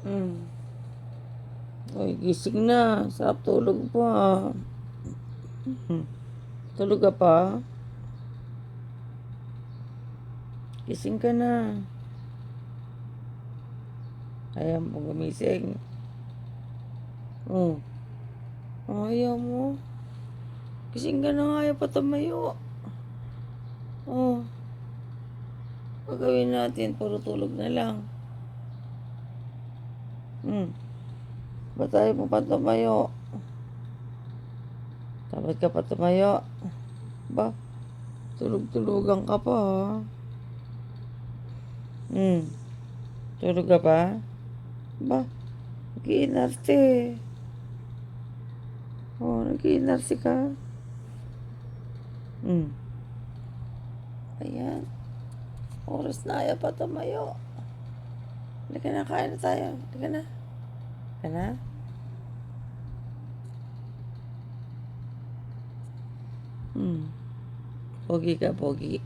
Hmm. Uy, gising na. Sarap tulog pa. Tulog ka pa? Gising ka na. Ayaw mo gumising. Oh. Ayaw mo. Gising ka na nga. Ayaw pa tumayo. Oh. Gagawin natin. Puro tulog na lang. Ba't tayo mo pa tumayo? Dapat ka pa tumayo. Ba? Tulog-tulugan ka pa, ha? Tulog ka pa? Ba? Nag-iinarte. Oh, nag-iinarte ka. Ayan. Oras na, ayaw pa tumayo. Halika na, kain na tayo. Halika na. Halika na. Pogi ka, pogi.